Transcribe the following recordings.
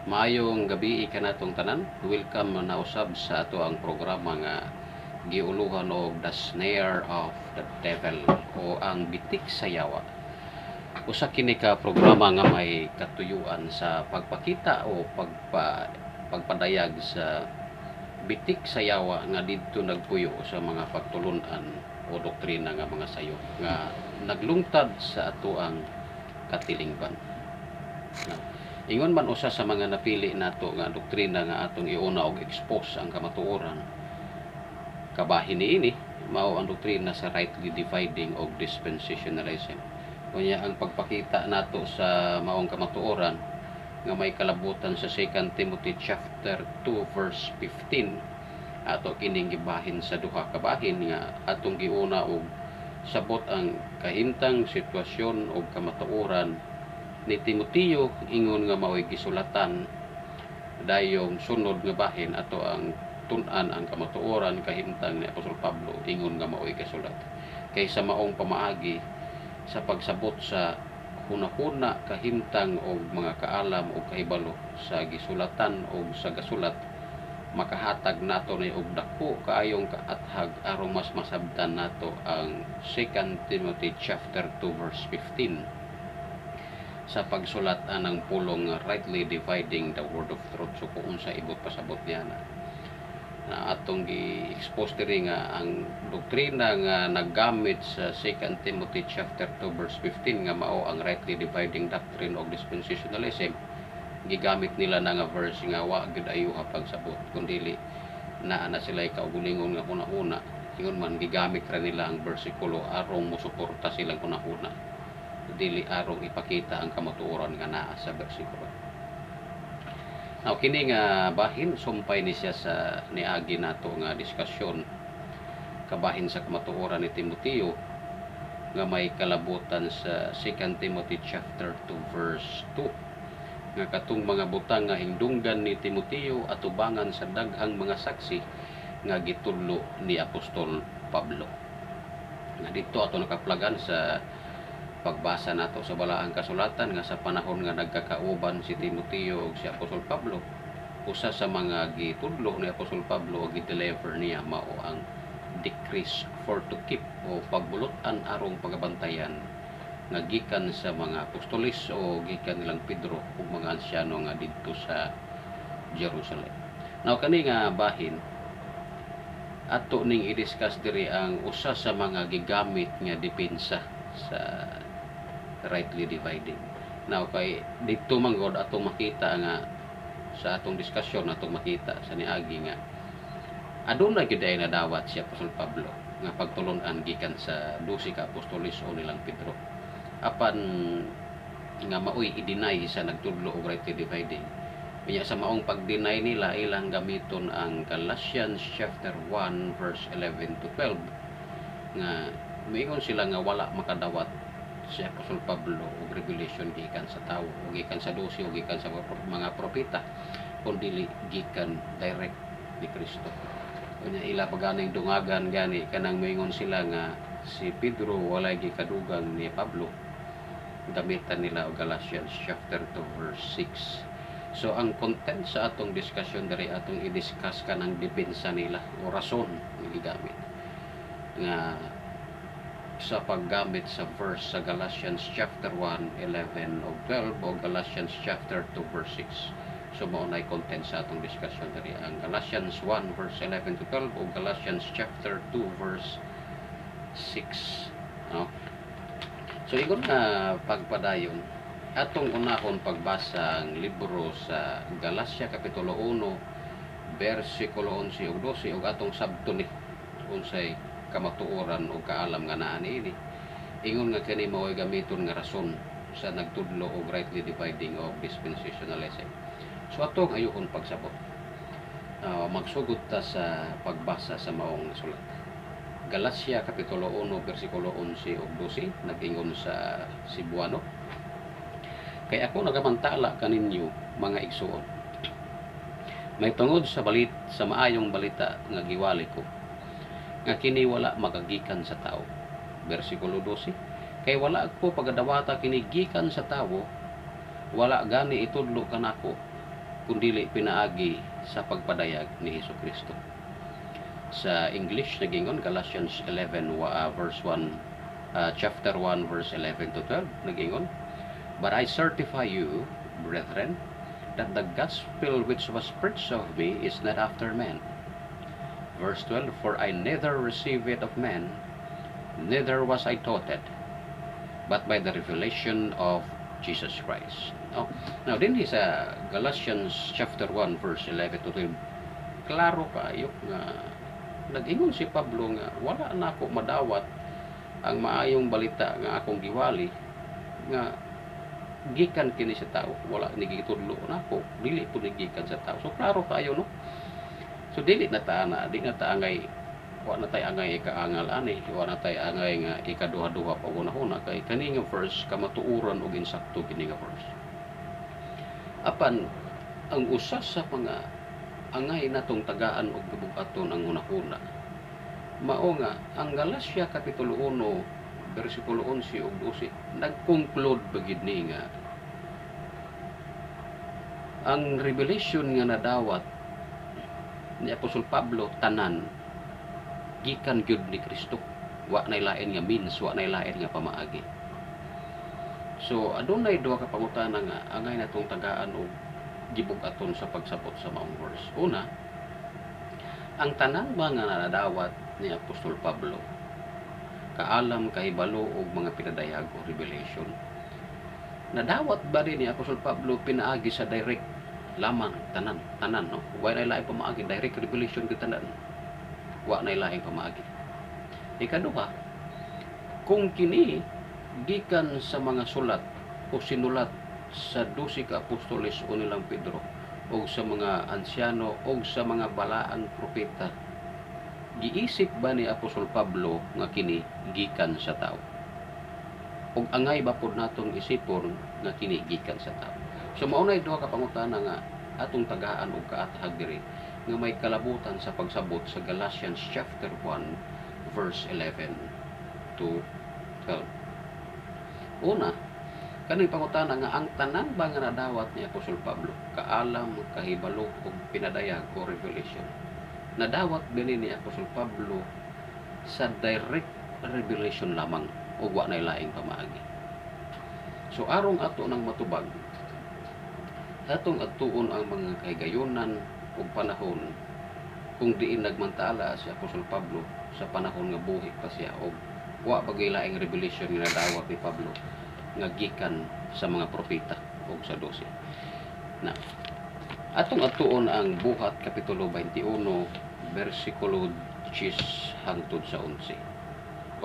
Maayong gabi ka natong tanan. Welcome na usab sa ato ang programa nga giuluhan og The Snare of the Devil o ang Bitik sa Yawa. Usa kini ka programa nga may katuyuan sa pagpakita o pagpadayag sa bitik sa yawa nga didto nagpuyo sa mga pagtulunan o doktrina nga mga sayo nga naglungtad sa atoang katilingban. Ingon man usa sa mga napili nato nga doktrina nga atong iuna og expose ang kamatuoran. Kabahin niini mao ang doktrina sa rightly dividing og dispensationalism. Kunya ang pagpakita nato sa maong kamatuoran nga may kalabutan sa 2 Timothy chapter 2 verse 15 ato kining gibahin sa duha ka bahin nga atong giuna og sabot ang kahimtang sitwasyon o kamatuoran ni Timoteo ingon nga mao'y gisulatan dayong sunod nga bahin ato ang tun-an ang kamatuoran kahimtang ni Apostol Pablo ingon nga mao'y gisulat kaysa maong pamaagi sa pagsabot sa hunahuna kahimtang o mga kaalam o kahibalo sa gisulatan o sa gasulat makahatag nato ni og dako kaayong kaathag aron mas masabtan nato ang 2 Timothy chapter 2 verse 15 sa pagsulat anang pulong rightly dividing the word of truth. So kung sa ibot pasabot niya na atong gi-expose diri nga ang doktrina nga naggamit sa 2 Timothy chapter 2 verse 15 nga mao ang rightly dividing doctrine of dispensationalism, gigamit nila na nga verse nga wa gid ayuha pagsabot kundi naa na sila kaugulingon nga una-una ingon man gigamit ra nila ang bersikulo aron mosuporta silang una-una dili aron ipakita ang kamatuoran nga naa sa bersikulo. Now, kini nga bahin sumpay ni siya sa niagi nato nga diskusyon kabahin sa kamatuoran ni Timoteo nga may kalabutan sa 2 Timothy chapter 2 verse 2 nga katong mga butang nga hingdunggan ni Timoteo atubangan sa daghang mga saksi nga gitudlo ni Apostol Pablo. Nga dito ato nakaplagan sa pagbasa nato sa balaang kasulatan nga sa panahon nga nagkakauban si Timoteo ug si Apostol Pablo, usa sa mga gitudlo ni Apostol Pablo o gi-deliver niya mao ang decrees for to keep o pagbulot-an arong pagabantayan nga gikan sa mga apostolis o gikan nilang Pedro ug mga ansyano nga didto sa Jerusalem. Now kani nga bahin ato ning i-discuss diri ang usa sa mga gigamit nga depensa sa rightly dividing. Now kay dito man gud atong makita nga sa atong diskusyon atong makita sa niagi nga aduna gyud ay nadawat si Apostol Pablo nga pagtulon-an gikan sa 12 ka apostolis o nilang Pedro apan nga maoy i-deny sa nagtudlo og rightly dividing. Kanya sa maong pag-deny nila ilang gamiton ang Galatians chapter 1 verse 11 to 12 nga miingon sila nga wala makadawat si Apostol Pablo og revelation gikan sa tawo o gikan sa 12 o gikan sa mga propeta kundi gikan direct ni Kristo. Unya ila paganing dungagan gani kanang miingon sila nga si Pedro walay gikadugang ni Pablo, gamitan nila og Galatians chapter 2 verse 6. So ang content sa atong discussion diri atong i-discuss kanang depensa nila o rason nga gigamit nga sa paggamit sa verse sa Galatians chapter 1, 11 o 12 o Galatians chapter 2 verse 6. So mao nay content sa atong discussion diri ang Galatians 1 verse 11 to 12 o Galatians chapter 2 verse 6. No? So igon na pagpadayon atong unahon pagbasa ang libro sa Galacia kapitulo 1 bersikulo 11 ug 12 ug atong sabto ni unsay kamatuoran o kaalam nga naa niini. Ingon nga kani mao'y gamiton nga rason sa nagtudlo og rightly dividing of dispensationalism. So atong ayuhon pagsabot. Magsugod ta sa pagbasa sa maong sulat. Galacia kapitulo 1 bersikulo 11 ug 12 nag-ingon sa Cebuano. Kay ako nagamantala kaninyo mga igsuon. May tungod sa maayong balita nga giwali ko nga kini wala magagikan sa tao. Bersikulo 12. Kay wala ko pagadawata kini gikan sa tao, wala gani itudlo kanako kundili pinaagi sa pagpadayag ni Hesukristo. Sa English nagingon Galatians 11 verse 1, chapter 1 verse 11 to 12 nagingon, "But I certify you, brethren, that the gospel which was preached of me is not after men." Verse 12, "For I neither received it of men, neither was I taught it, but by the revelation of Jesus Christ." Now din sa Galatians chapter 1 verse 11 to 12, klaro kayo nga nag-ingon si Pablo nga wala na ako madawat ang maayong balita nga akong giwali nga gikan kini sa tao, wala ni gitudlo nako, dili po ni gikan sa tao. So klaro kayo, no? So dili na ta angay wa na tay angay ikaangal ani, wa na tay angay nga ikaduha-duha pa una-una kay kani nga verse kamatuoran og insakto kini nga verse. Apan ang usa sa mga angay natong tagaan og gibugaton ang una-una mao nga ang Galacia kapitulo 1 bersikulo 11 ug 12 nag-conclude bagid ni nga ang revelation nga nadawat ni Apostol Pablo tanan gikan gyud ni Kristo, wa nay lain nga means, wa nay lain nga pamaagi. So adunay duha ka pangutana nga angay natong tagaan og gibugaton sa pagsabot sa maong verse. Una, ang tanan ba nga nadawat ni Apostol Pablo kaalam, kahibalo og mga pinadayag o revelation, nadawat ba rin ni Apostol Pablo pinaagi sa direct lamang tanan no? Wa na laing pamaagi direct revelation gid tanan, wa na laing pamaagi. Ikaduha, kung kini gikan sa mga sulat o sinulat sa 12 ka apostoles o nilang Pedro o sa mga ansyano o sa mga balaang propeta, giisip ba ni Apostol Pablo nga kini gikan sa tao? O angay ba pod natong isipon nga kini gikan sa tao? So maunay duha ka pangutana nga atong tagaan og kaatahag diri nga may kalabutan sa pagsabot sa Galatians chapter 1 verse 11 to 12. Una, kaning pangutana nga ang tanan ba nga nadawat ni Apostol Pablo kaalam, kahibalo ug pinadayag o revelation, nadawat dinhi ni Apostol Pablo sa direct revelation lamang ug wa nay laing pamaagi. So arong ato nang matubag, atong atuon ang mga kahigayonan ug panahon kung diin nagmantala si Apostol Pablo sa panahon nga buhi pa siya og wa bagay laing revelation nga nadawat ni Pablo nga gikan sa mga propeta ug sa 12. Na atong atuon ang Buhat kapitulo 21 bersikulo 10 hangtod sa 11.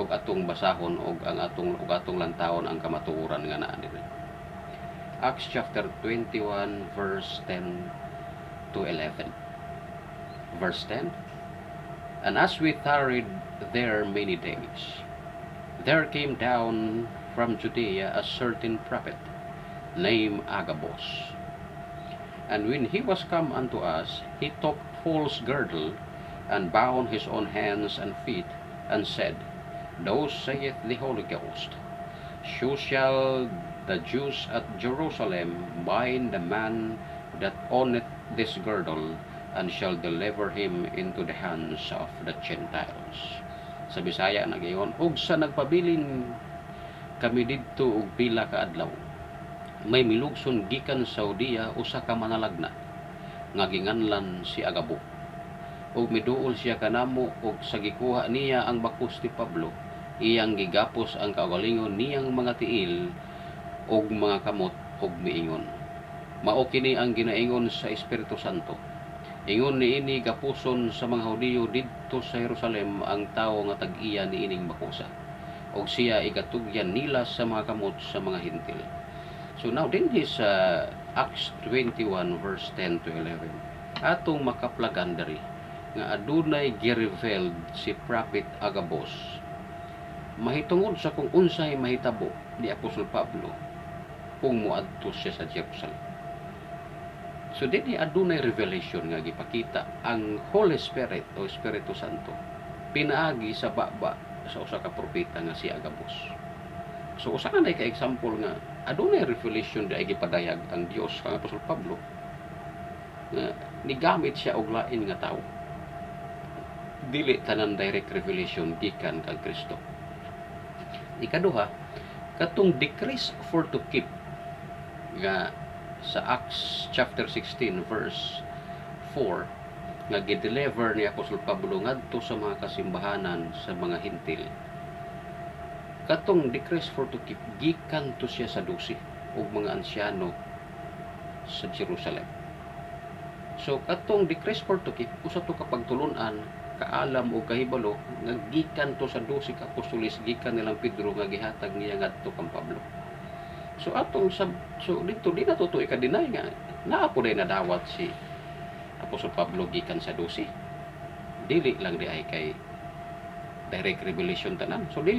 Og atong basahon og atong lantawon ang kamatuoran nga naa dinhi. Acts chapter 21 verse 10 to 11. Verse 10, "And as we tarried there many days, there came down from Judea a certain prophet named Agabus. And when he was come unto us, he took Paul's girdle, and bound his own hands and feet, and said, Thus saith the Holy Ghost, So shall the Jews at Jerusalem bind the man that owneth this girdle, and shall deliver him into the hands of the Gentiles." Sa Bisaya nagayon, ug sa nagpabilin kami didto og pila ka adlaw, may milugson gikan Saudia usa ka manalagna nga ginganlan si Agabo, ug miduol siya kanamo, ug sa gikuha niya ang bakos ni Pablo, iyang gigapos ang kaugalingon niyang mga tiil ug mga kamot ug miingon. Mao kini ang ginaingon sa Espiritu Santo. Ingon niini gapuson sa mga Hudiyo didto sa Jerusalem ang tawo nga tag-iya niining bakusa, og siya igatugyan nila sa mga kamot sa mga hintil. So now din is Acts 21 verse 10 to 11. Atong makaplagan diri nga adunay girevealed si Prophet Agabus mahitungod sa kung unsay mahitabo ni Apostol Pablo kung moadto siya sa Jerusalem. So dinhi adunay revelation nga gipakita ang Holy Spirit o Espiritu Santo pinaagi sa baba sa usa ka propeta nga si Agabus. So usa ka example nga adunay revelation di ay gipadayag ang Dios kang Apostol Pablo nga nigamit siya og lain nga tawo. Dili tanan direct revelation gikan kang Kristo. Ikaduha, katong decrease for to keep nga sa Acts chapter 16 verse 4 nga gideliver ni Apostol Pablo ngadto sa mga kasimbahanan sa mga hintil. Katong decrease for to keep gikan to siya sa 12 ug mga ansyano sa Jerusalem. So katong decrease for to keep usa to kapagtulunan, kaalam o kahibalo nga gikan to sa 12 ka apostoles, gikan nilang Pedro nga gihatag niya ngadto kang Pablo. So dito di na to ikadinay nga naa po day nadawat si Apostol Pablo gikan sa 12. Dili lang di ay kay direct revelation tanan. So di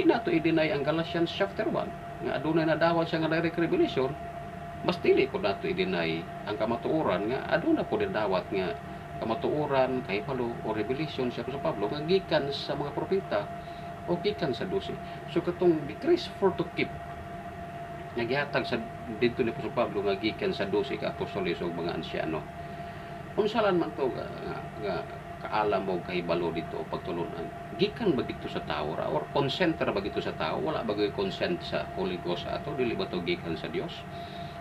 na to i-deny ang Galatians chapter 1 nga adunay nadawat siya nga direct revelation. Mas dili po nato i-deny ang kamatuoran nga aduna po nadawat nga kamatuoran kahibalo o revelation siya sa Pablo nga gikan sa mga propeta o gikan sa 12. So katong decrease for to keep nagihatag sa dito ni Apostol Pablo nga gikan sa 12 ka apostoles o mga ansyano. Unsalan man to nga kaalam mo kahibalo dito o pagtulunan, gikan ba dito sa tao ra or consent ra ba dito sa tao? Wala ba consent sa Holy Ghost ato? Dili ba to gikan sa Dios?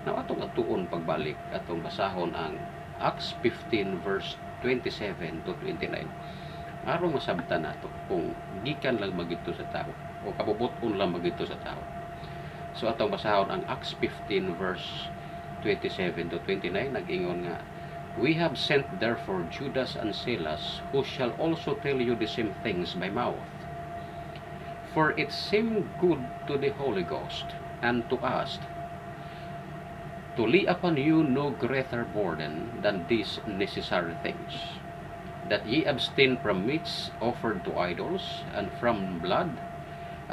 Now atong atuon pagbalik atong basahon ang Acts 15 verse 27 to 29. Aron masabtan nato kung gikan lang magito sa tao o kabubuton lang magito sa tao. So atong basahon ang Acts 15 verse 27 to 29 nag-ingon nga, "We have sent therefore Judas and Silas, who shall also tell you the same things by mouth. For it seemed good to the Holy Ghost and to us to lay upon you no greater burden than these necessary things, that ye abstain from meats offered to idols, and from blood,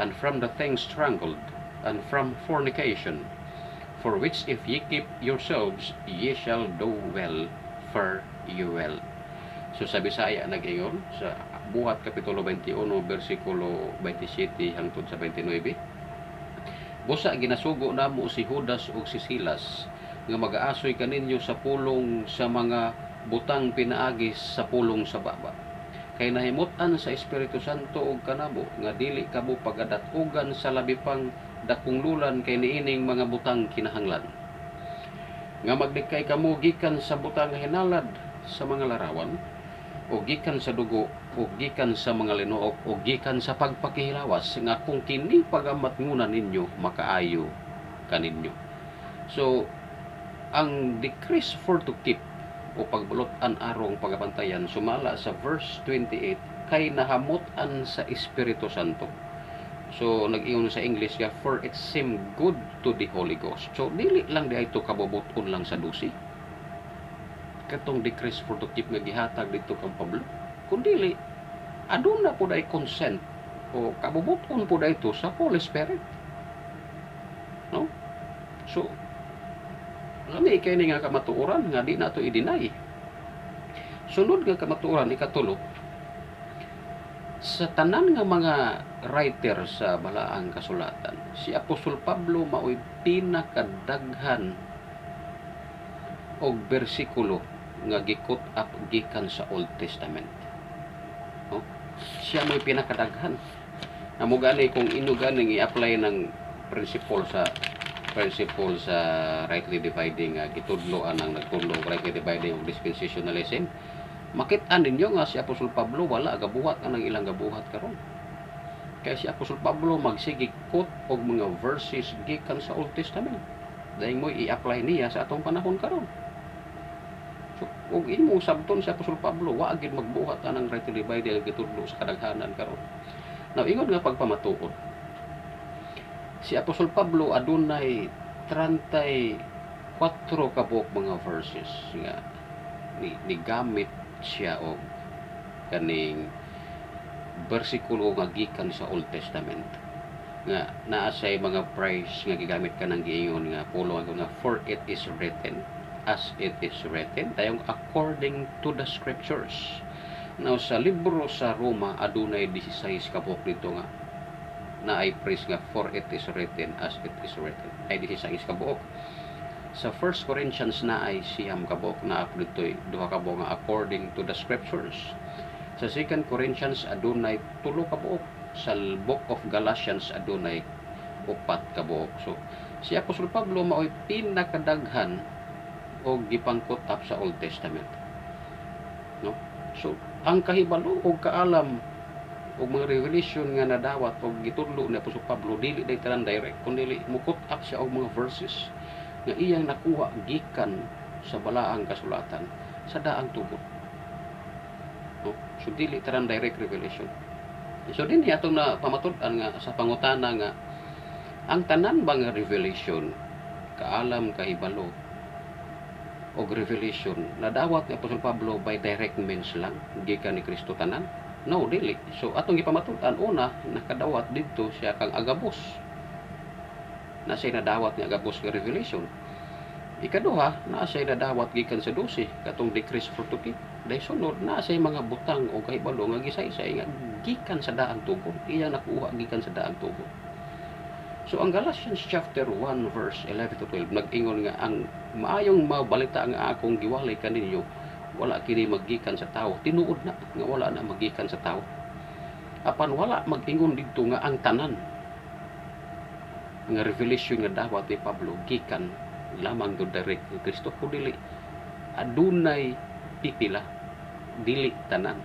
and from the things strangled, and from fornication, for which if ye keep yourselves, ye shall do well, fare you well." So sa Bisaya nag-ingon sa Buhat Kapitulo 21 versikulo 27 hangtod sa 29, "Busa ginasugo namo si Judas ug si Silas nga mag-aasoy kaninyo sa pulong sa mga butang pinaagi sa pulong sa baba. Kay nahimut-an sa Espiritu Santo ug kanamo nga dili kamo pagadat-ugan sa labi pang dakong lulan kay niining mga butang kinahanglan. Nga magdikay kamo gikan sa butang hinalad sa mga larawan, o gikan sa dugo, o gikan sa mga linuok, o gikan sa pagpakihilawas, nga kung kini pagamatngunan ninyo, makaayo kaninyo." So ang decrease for to keep o pagbulotan arong pagabantayan sumala sa verse 28 kay nahamot-an sa Espiritu Santo. So nag-ingon sa English nga, "For it seemed good to the Holy Ghost." So dili lang di ito kabubuton lang sa 12 katong decrease for to keep nga gihatag dito kang Pablo, kundi aduna po day consent o kabubuton po day ito sa Holy Spirit, no? So lami kay ni nga kamatuoran nga di nato i-deny. Sunod nga kamatuoran ikatulo, sa tanan nga mga writer sa balaang kasulatan, si Apostol Pablo mao'y pinakadaghan og bersikulo nga gikot up gikan sa Old Testament. No? Siya mo'y pinakadaghan. Amo gani kung ino gani i-apply ng principle sa rightly dividing gitudloan ang nagtudlo og rightly dividing og dispensationalism, makit-an ninyo nga si Apostol Pablo wala gabuhat anang ilang gabuhat karon. Kaya si Apostol Pablo magsige quote og mga verses gikan sa Old Testament. Dahil mo i-apply niya sa atong panahon karon. So, og imong sabton si Apostol Pablo, wa gid magbuhat anang rightly dividing ang gitudlo sa kadaghanan karon. Now, ingon nga pagpamatuod, si Apostol Pablo adunay 34 kabuk mga verses nga nigamit siya og kaning bersikulo nga gikan sa Old Testament nga naa say mga phrase nga gigamit kanang giingon nga pulo nga, "For it is written, as it is written," tayong according to the scriptures. Now sa libro sa Roma adunay 16 kabuk dito nga na ay phrase nga, "For it is written, as it is written," ay 16 kabuok. sa 1 Corinthians na ay siyam kabok na ditoy duha kabok nga according to the scriptures. Sa 2 Corinthians adunay tulo kabok. Sa book of Galatians adunay upat kabok. So si Apostol Pablo mao'y pinakadaghan og gipangkot up sa Old Testament, no? So ang kahibalo og kaalam og mga revelation nga nadawat og gitudlo ni Apostol Pablo dili day tanan direct kundi mukot up siya og mga verses nga iyang nakuha gikan sa balaang kasulatan sa daang tugot, no? So dili tanan direct revelation. So din atong na pamatud-an nga sa pangutana nga ang tanan ba nga revelation, kaalam, kahibalo og revelation nadawat ni Apostol Pablo by direct means lang gikan ni Kristo tanan? No, dili. So atong gipamatud-an, una nakadawat didto siya kang Agabus, na siya nadawat ni Agabus nga revelation. Ikaduha, na siya nadawat gikan sa 12 katong decrees for to keep. Dahil sunod na siya mga butang o kahibalo nga gisay-say nga gikan sa daang tugon, iya nakuha gikan sa daang tugon. So ang Galatians chapter 1 verse 11 to 12 nag-ingon nga ang maayong mabalita nga akong giwalay kaninyo wala kini magikan sa tao. Tinuod na nga wala na magikan sa tao. Apan wala mag-ingon didto nga ang tanan nga revelation nga dawat ni Pablo gikan lamang do direct ni Kristo, kundi adunay pipila, dili tanan.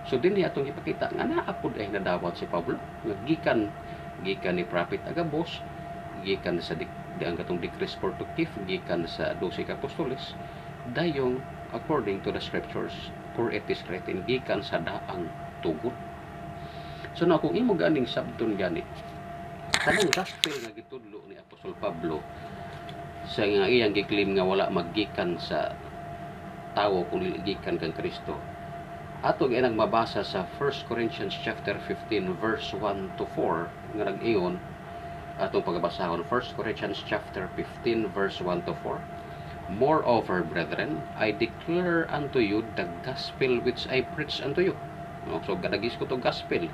So dinhi atong ipakita nga naa pud ay nadawat si Pablo nga gikan ni Prophet Agabus, gikan sa ang katong decrees for to keep, gikan sa 12 apostoles, dayong according to the scriptures, for it is written, gikan sa daang tugot. So na kung imo ganing sabton gani, kanang gospel nga gitudlo ni Apostol Pablo sa nga iyang giklaim nga wala maggikan sa tawo kundi gikan kang Kristo, ato ginang mabasa sa 1 Corinthians chapter 15 verse 1 to 4 nga nag-ingon atong pagbasahon. 1 Corinthians chapter 15 verse 1 to 4. Moreover, brethren, I declare unto you the gospel which I preach unto you. So gadagis ko to gospel.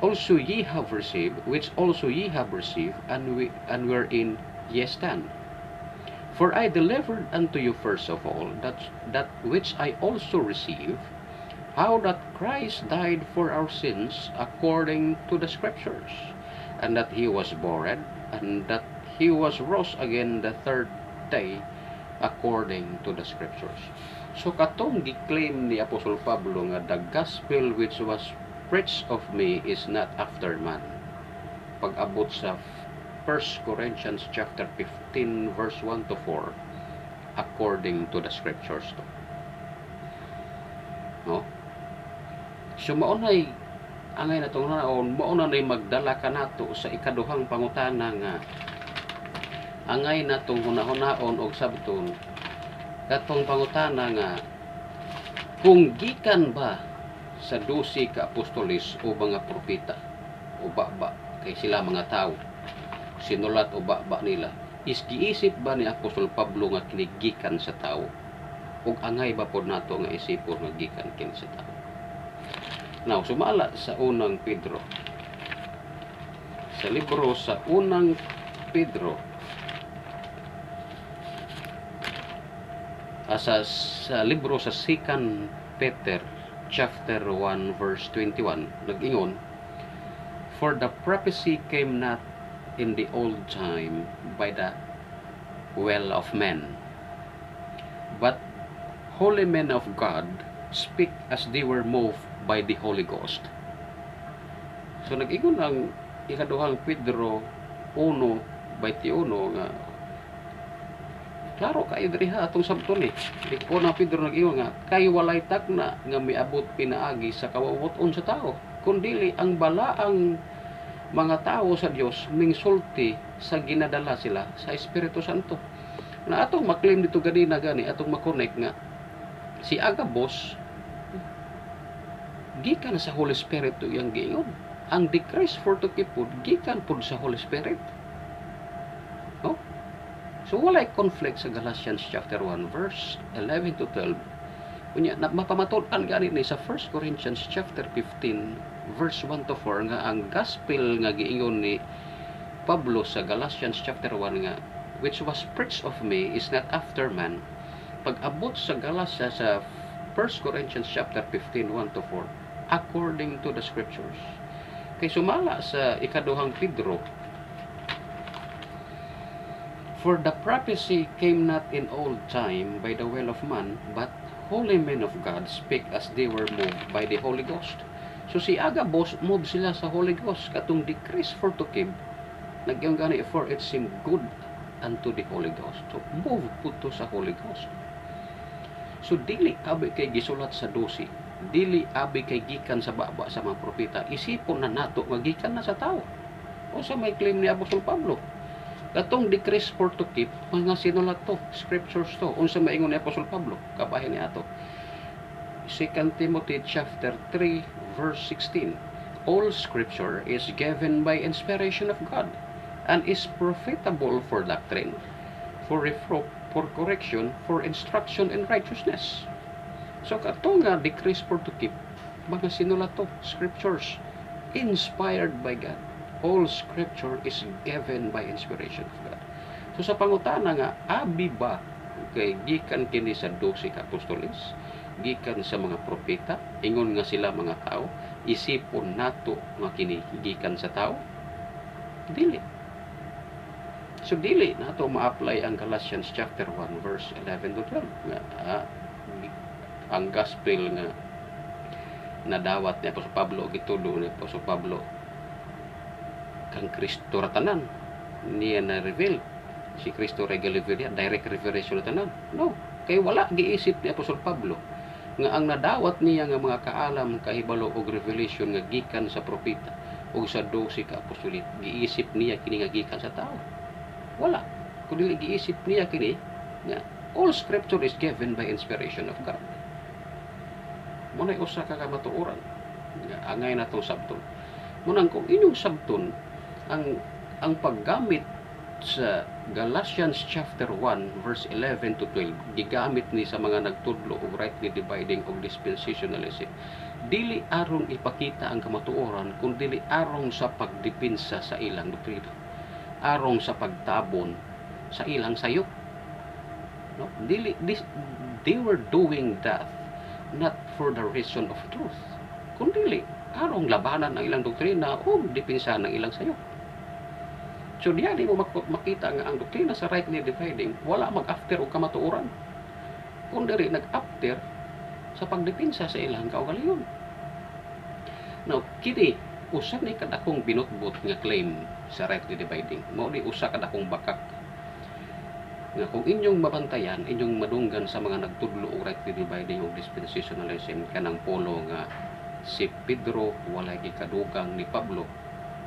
Also ye have received, which also ye have received, and wherein ye stand. For I delivered unto you first of all that which I also received, how that Christ died for our sins according to the scriptures, and that he was buried, and that he was rose again the third day according to the scriptures. So katong giklaim ni Apostol Pablo nga the gospel which was preached of me is not after man. Pag-abot sa 1 Corinthians chapter 15 verse 1 to 4, according to the scriptures to. No? So maunay angay natong naon, maunay magdala kanato sa ikaduhang pangutana nga angay natong hunahon og sabton katong pangutana nga kung gikan ba sa 12 ka apostoles o mga propeta o ba kay sila mga tao sinulat o ba nila, is giisip ba ni Apostol Pablo nga kinigikan sa tao ug angay ba pod nato nga isipon nga gikan kini sa tao? Now sumala sa unang Pedro, sa libro sa unang Pedro, sa libro sa 2 Peter chapter 1 verse 21 nag-ingon, for the prophecy came not in the old time by the will of men, but holy men of God speak as they were moved by the Holy Ghost. So nag-ingon ang ikaduhang Pedro 1:21 nga klaro kayo diriha atong sabton unang Pedro nag-ingon nga kay walay tagna nga miabot pinaagi sa kawawot-on sa tao, kundi ang balaang mga tao sa Dios mingsulti sa ginadala sila sa Espiritu Santo. Na atong maklaim dito gani atong makonek nga si Agabus gikan sa Holy Spirit to yang giingon. Ang decrees for to keep pod gikan pod sa Holy Spirit. No? So walay conflict sa Galatians chapter 1 verse 11 to 12. Unya mapamatud-an gani ni sa 1 Corinthians chapter 15 verse 1 to 4 nga ang gospel nga giingon ni Pablo sa Galatians chapter 1 nga which was preached of me is not after man. Pag abot sa Galatia sa 1 Corinthians chapter 15, 1 to 4, according to the scriptures. Kay sumala sa ikaduhang Pedro, for the prophecy came not in old time by the will of man, but holy men of God speak as they were moved by the Holy Ghost. So si Agabus, move sila sa Holy Ghost, katong decrease for to keep, nagyang gani for it seemed good unto the Holy Ghost. So move puto sa Holy Ghost. So dili abi kay gisulat sa dosi, dili abi kay gikan sa baba sa mga propeta, isipon na nato nga gikan na sa tao. O sa may claim ni Apostol Pablo, katong decrease for to keep, mga sinulat to, scriptures to, unsa maingon ni Apostol Pablo, kabahin ni ato. 2 Timothy chapter 3 verse 16. All scripture is given by inspiration of God and is profitable for doctrine, for reproof, for correction, for instruction in righteousness. So katong nga decrease for to keep, mga sinulat to, scriptures inspired by God. All scripture is given by inspiration of God. So sa pangutana nga, abi ba kay gikan kini sa 12 ka apostoles, gikan sa mga propeta, ingon nga sila mga tao, isipon nato nga kini gikan sa tao? Dili. So dili nato ma-apply ang Galatians chapter 1 verse 11 to 12 nga ang gospel nga nadawat ni Apostol Pablo, gitudo ni Apostol Pablo kang Kristo ratanan niya na reveal, si Kristo reveal niya, direct revelation ratanan. No, kay wala giisip ni Apostol Pablo nga ang nadawat niya nga mga kaalam, kahibalo og revelation nga gikan sa propeta o sa 12 ka apostolit, giisip niya kini nga gikan sa tao. Wala, kundi giisip niya kini nga all scripture is given by inspiration of God. Munay usa ka kamatuoran nga angay natong sabton. Munang kung inyong sabton ang paggamit sa Galatians chapter 1 verse 11 to 12 gigamit ni sa mga nagtudlo og rightly dividing og dispensationalism, dili aron ipakita ang kamatuoran kundi aron sa pagdepensa sa ilang doktrina, aron sa pagtabon sa ilang sayop. No, they were doing that not for the reason of truth, kundi aron labanan ang ilang doktrina o depensa ng ilang sayop. So diya di mo makita nga ang doktrina sa rightly dividing wala mag-after o kamatuoran, kundi nag-after sa pagdepensa sa ilang kaugalingon. Now kini usa ni kadakong binutbot nga claim sa rightly dividing, mao di usa kadakong bakak nga kung inyong mabantayan, inyong madunggan sa mga nagtudlo og rightly dividing og dispensationalism, kanang polo nga si Pedro walay gikadugang ni Pablo,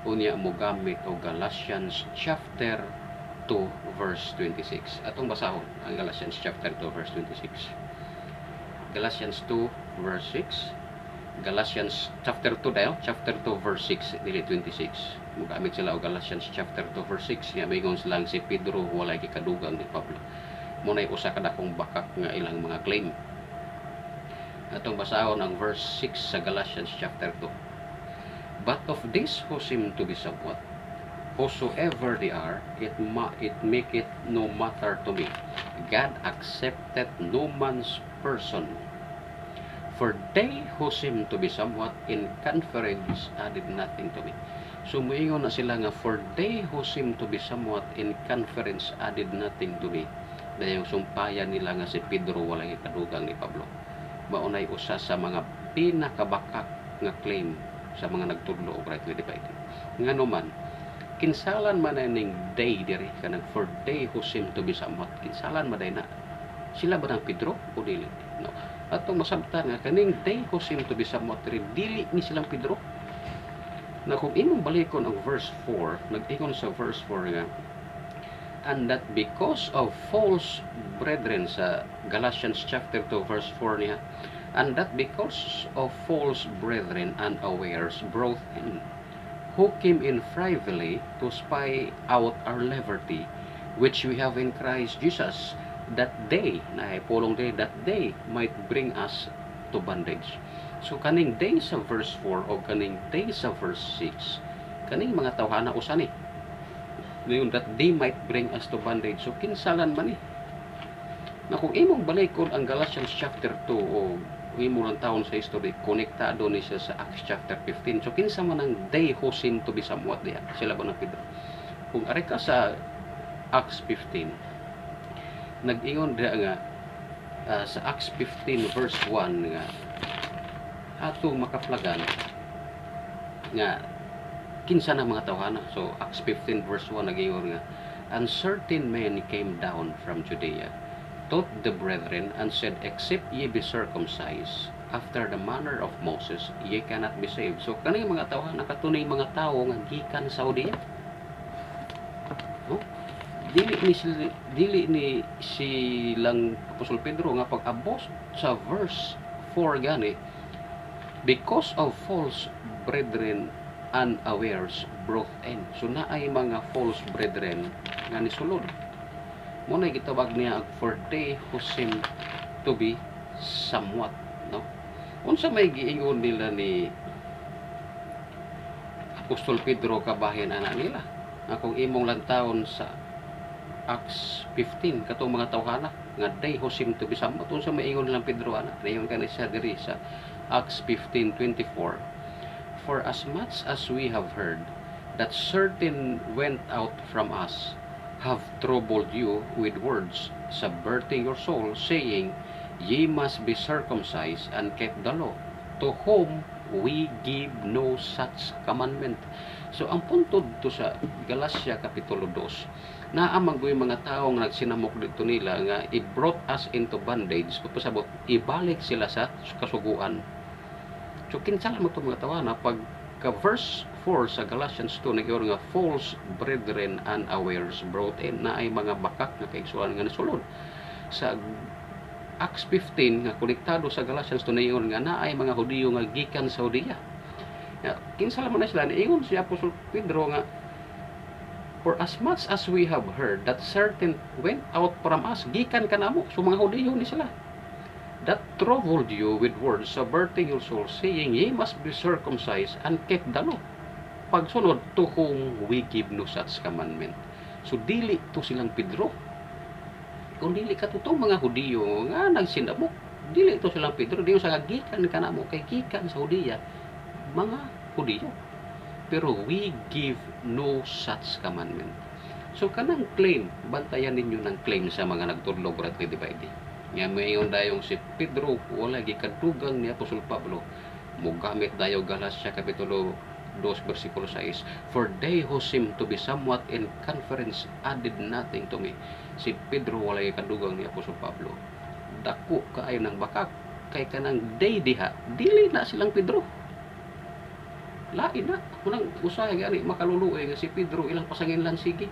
unya mo gamit o Galatians chapter 2 verse 26. Atong basahon ang Galatians chapter 2 verse 26. Galatians 2 verse 6. Galatians chapter 2 dayo, chapter 2 verse 6 dili 26. Mo gamit sila og Galatians chapter 2 verse 6 nga mayingon sila si Pedro walay gikadugang ni Pablo. Mo nay usa ka dakong bakak nga ilang mga claim. Atong basahon ang verse 6 sa Galatians chapter 2. But of this who seem to be somewhat, whosoever they are, it make it no matter to me. God accepted no man's person. For they who seem to be somewhat in conference added nothing to me. So moingon na sila nga for they who seem to be somewhat in conference added nothing to me. Dahil yung sumpayan nila nga si Pedro walay kadugang ni Pablo. Maunay usa sa mga pinakabakak nga claim sa mga nagtudlo og rightly dividing. Ngano man, kinsalan man ning day diri kanang for they who seem to be somewhat, kinsalan maday na sila ba ng Pedro o dili? No. Atong masabtan nga kaning they who seem to be somewhat dili ni silang Pedro. Na kung imong balikon ang verse 4, nag-ingon sa verse 4 nga, and that because of false brethren sa Galatians chapter 2 verse 4 niya, and that because of false brethren unawares brought in, who came in privately to spy out our liberty, which we have in Christ Jesus, that they, naipulong day, that they might bring us to bondage. So kaning day sa verse 4 o kaning day sa verse 6, kaning mga tawhana usa ni Ngayon, that they might bring us to bondage. So kinsalan man na kung imong balikon ang Galatians chapter 2 o imo lang taon sa history, konektado ni siya sa Acts chapter 15. So kinsa man ang they who seem to be somewhat diya, sila ba ng Pedro? Kung ari ka sa Acts 15, nag-ingon diya nga sa Acts 15 verse 1 nga atong makaplagan nga kinsa na mga tawhana. So Acts 15 verse 1 nag-ingon nga, and certain men came down from Judea, taught the brethren, and said, except ye be circumcised after the manner of Moses, ye cannot be saved. So kanang mga tawhana katunay mga tawo nga gikan sa Judea. No? Dili ni silang Apostol Pedro nga pag-abot sa verse 4 gani, because of false brethren unawares brought in. So naay mga false brethren nga nisulod. Muna gitawag niya for they who seem to be somewhat, no? Unsa may giingon nila ni Apostol Pedro kabahin ana nila? Akong imong lantawon sa Acts 15 katong mga tawhana nga they who seem to be somewhat. Unsa may ingon nilang Pedro ana? Dayon kanay siya diri sa Acts 15:24. For as much as we have heard that certain went out from us, have troubled you with words, subverting your soul, saying, ye must be circumcised and keep the law, to whom we give no such commandment. So ang punto dito sa Galatia Kapitulo 2, naamang yung mga tao nga nagsinamok dito nila nga i-brought us into bondage, pasabot ibalik sila sa kasuguan. So kinsa mo itong mga tawa na pag verse 4 sa Galatians 2 nag-iwan nga false brethren unawares brought in, na ay mga bakak na kaigsuan nga nasulod. Sa Acts 15 nga konektado sa Galatians 2 nag-iwan nga na ay mga Hudiyo nga gikan sa Judea. Kinsa man na sila, niingon si Apostol Pedro nga, for as much as we have heard that certain went out from us, gikan ka na mo. So mga Hudiyo ni sila, that troubled you with words, subverting your soul, saying, ye must be circumcised and keep the law. Pagsunod, to whom we give no such commandment. So dili to silang Pedro. Kung dili ka to mga Hudiyo nga nagsinabok, dili to silang Pedro. Diyo sa gikan ka na mo, kay gikan sa Judea mga Hudiyo. Pero we give no such commandment. So kanang claim, bantayan ninyo ng claim sa mga nagtudlog rightly dividing. Nga mayon dayong si Pedro wala gikadugang ni Apostol Pablo, mogamit dayo Galatia Kapitulo 2 versikulo 6, for they who seem to be somewhat in conference added nothing to me. Si Pedro wala gikadugang ni Apostol Pablo, dako kaayo ng bakak kay kanang day diha dili na silang Pedro, lain na kunang usahay gani makaluluoy nga si Pedro ilang pasangin lang sige.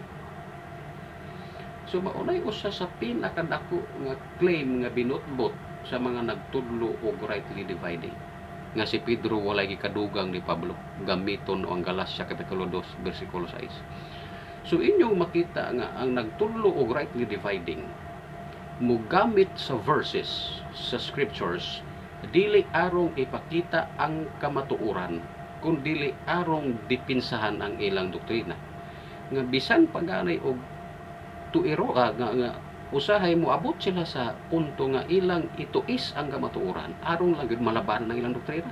So maunay usa sa pinakadako nga claim nga binutbot sa mga nagtudlo og rightly dividing nga si Pedro walay gikadugang ni Pablo gamiton ang Galatia Kapitulo 2 versikulo 6. So inyong makita nga ang nagtudlo og rightly dividing mogamit sa verses sa scriptures dili arong ipakita ang kamatuoran kundi arong dipinsahan ang ilang doktrina. Nga bisan paganay og tuiro nga usahay mo abot sila sa punto nga ilang ituis ang kamatuoran arong lang gid malabanan ng ilang doktrina.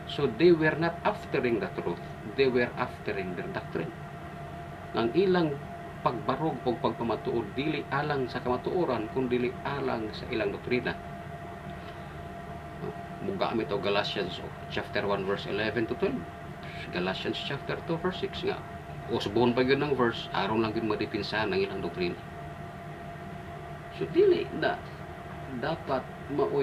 So they were not aftering the truth, they were aftering their doctrine. Ang ilang pagbarog o pagpamatuod dili alang sa kamatuoran kundi alang sa ilang doktrina. Mugamit og Galatians chapter 1 verse 11 to 12, Galatians chapter 2 verse 6 nga usbon pa yun ng verse aron lang yun madipinsahan ng ilang doktrina. So dili na dapat